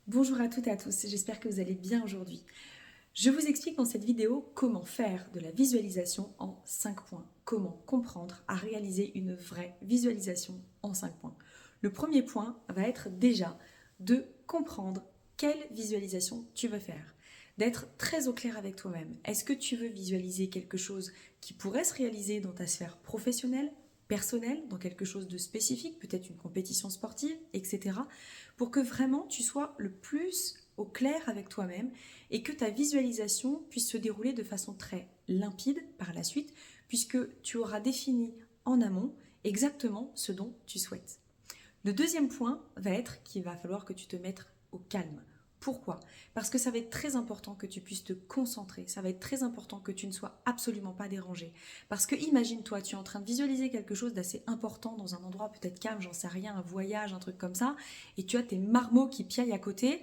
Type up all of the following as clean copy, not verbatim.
Bonjour à toutes et à tous, j'espère que vous allez bien aujourd'hui. Je vous explique dans cette vidéo comment faire de la visualisation en 5 points. Comment comprendre à réaliser une vraie visualisation en 5 points. Le premier point va être déjà de comprendre quelle visualisation tu veux faire. D'être très au clair avec toi-même. Est-ce que tu veux visualiser quelque chose qui pourrait se réaliser dans ta sphère professionnelle, personnelle, dans quelque chose de spécifique, peut-être une compétition sportive, etc. pour que vraiment tu sois le plus au clair avec toi-même et que ta visualisation puisse se dérouler de façon très limpide par la suite, puisque tu auras défini en amont exactement ce dont tu souhaites. Le deuxième point va être qu'il va falloir que tu te mettes au calme. Pourquoi? Parce que ça va être très important que tu puisses te concentrer, ça va être très important que tu ne sois absolument pas dérangé. Parce que imagine-toi, tu es en train de visualiser quelque chose d'assez important dans un endroit peut-être calme, j'en sais rien, un voyage, un truc comme ça, et tu as tes marmots qui piaillent à côté,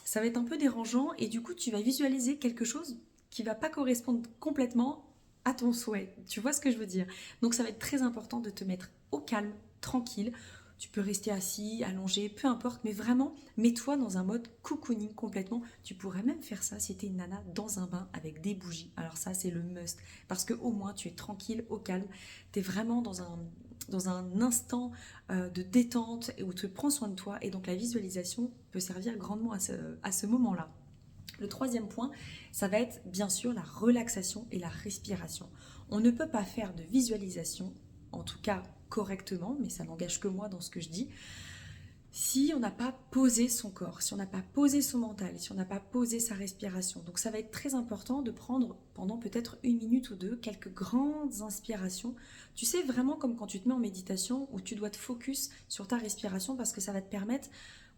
ça va être un peu dérangeant et du coup tu vas visualiser quelque chose qui va pas correspondre complètement à ton souhait. Tu vois ce que je veux dire? Donc ça va être très important de te mettre au calme, tranquille. Tu peux rester assis, allongé, peu importe, mais vraiment, mets-toi dans un mode cocooning complètement. Tu pourrais même faire ça si tu es une nana dans un bain avec des bougies. Alors ça, c'est le must. Parce qu'au moins, tu es tranquille, au calme. Tu es vraiment dans un instant de détente où tu prends soin de toi. Et donc la visualisation peut servir grandement à ce moment-là. Le troisième point, ça va être bien sûr la relaxation et la respiration. On ne peut pas faire de visualisation, en tout cas correctement, mais ça n'engage que moi dans ce que je dis, si on n'a pas posé son corps, si on n'a pas posé son mental, si on n'a pas posé sa respiration. Donc ça va être très important de prendre pendant peut-être 1 minute ou 2 quelques grandes inspirations. Tu sais, vraiment comme quand tu te mets en méditation où tu dois te focus sur ta respiration parce que ça va te permettre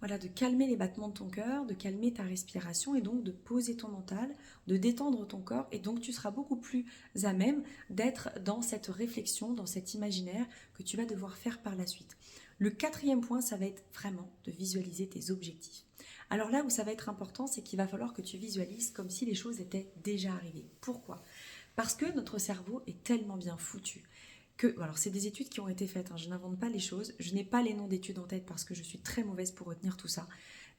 voilà, de calmer les battements de ton cœur, de calmer ta respiration et donc de poser ton mental, de détendre ton corps et donc tu seras beaucoup plus à même d'être dans cette réflexion, dans cet imaginaire que tu vas devoir faire par la suite. Le quatrième point, ça va être vraiment de visualiser tes objectifs. Alors là où ça va être important, c'est qu'il va falloir que tu visualises comme si les choses étaient déjà arrivées. Pourquoi? Parce que notre cerveau est tellement bien foutu que, alors c'est des études qui ont été faites, hein, je n'invente pas les choses, je n'ai pas les noms d'études en tête parce que je suis très mauvaise pour retenir tout ça.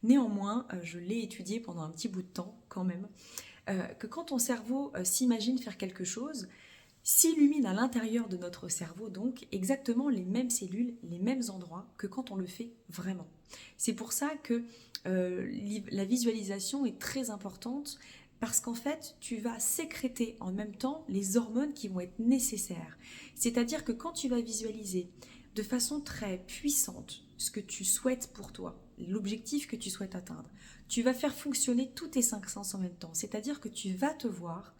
Néanmoins, je l'ai étudié pendant un petit bout de temps quand même, que quand ton cerveau s'imagine faire quelque chose, s'illumine à l'intérieur de notre cerveau donc exactement les mêmes cellules, les mêmes endroits que quand on le fait vraiment. C'est pour ça que la visualisation est très importante parce qu'en fait, tu vas sécréter en même temps les hormones qui vont être nécessaires. C'est-à-dire que quand tu vas visualiser de façon très puissante ce que tu souhaites pour toi, l'objectif que tu souhaites atteindre, tu vas faire fonctionner tous tes cinq sens en même temps. C'est-à-dire que tu vas te voir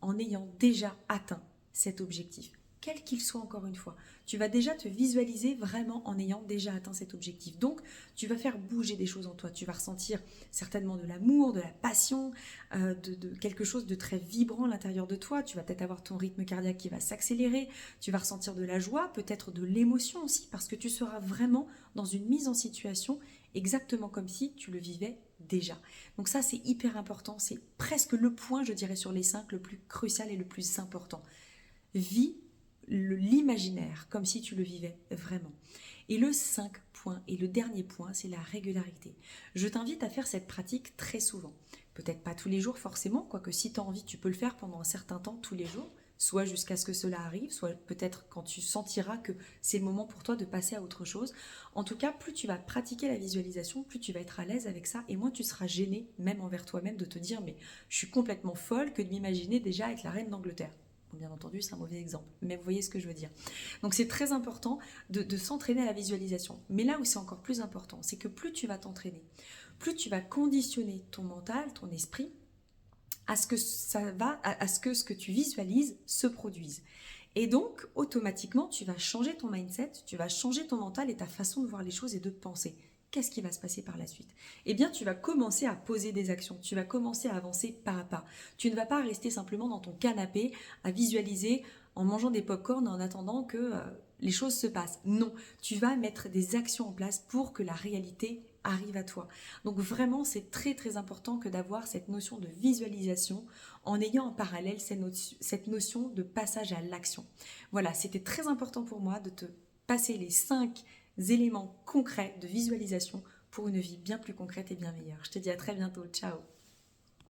en ayant déjà atteint cet objectif, quel qu'il soit encore une fois. Tu vas déjà te visualiser vraiment en ayant déjà atteint cet objectif. Donc, tu vas faire bouger des choses en toi. Tu vas ressentir certainement de l'amour, de la passion, de quelque chose de très vibrant à l'intérieur de toi. Tu vas peut-être avoir ton rythme cardiaque qui va s'accélérer. Tu vas ressentir de la joie, peut-être de l'émotion aussi, parce que tu seras vraiment dans une mise en situation exactement comme si tu le vivais déjà. Donc ça, c'est hyper important. C'est presque le point, je dirais, sur les 5, le plus crucial et le plus important. Vis l'imaginaire comme si tu le vivais vraiment. Et le 5 point, et le dernier point, c'est la régularité. Je t'invite à faire cette pratique très souvent. Peut-être pas tous les jours forcément, quoique si tu as envie, tu peux le faire pendant un certain temps tous les jours, soit jusqu'à ce que cela arrive, soit peut-être quand tu sentiras que c'est le moment pour toi de passer à autre chose. En tout cas, plus tu vas pratiquer la visualisation, plus tu vas être à l'aise avec ça et moins tu seras gêné, même envers toi-même, de te dire mais je suis complètement folle que de m'imaginer déjà être la reine d'Angleterre. Bien entendu, c'est un mauvais exemple, mais vous voyez ce que je veux dire. Donc c'est très important de s'entraîner à la visualisation. Mais là où c'est encore plus important, c'est que plus tu vas t'entraîner, plus tu vas conditionner ton mental, ton esprit, à ce que à ce que tu visualises se produise. Et donc, automatiquement, tu vas changer ton mindset, tu vas changer ton mental et ta façon de voir les choses et de penser. Qu'est-ce qui va se passer par la suite? Eh bien, tu vas commencer à poser des actions, tu vas commencer à avancer pas à pas. Tu ne vas pas rester simplement dans ton canapé à visualiser en mangeant des pop-corn en attendant que les choses se passent. Non, tu vas mettre des actions en place pour que la réalité arrive à toi. Donc vraiment, c'est très très important que d'avoir cette notion de visualisation en ayant en parallèle cette notion de passage à l'action. Voilà, c'était très important pour moi de te passer les 5 éléments concrets de visualisation pour une vie bien plus concrète et bien meilleure. Je te dis à très bientôt. Ciao!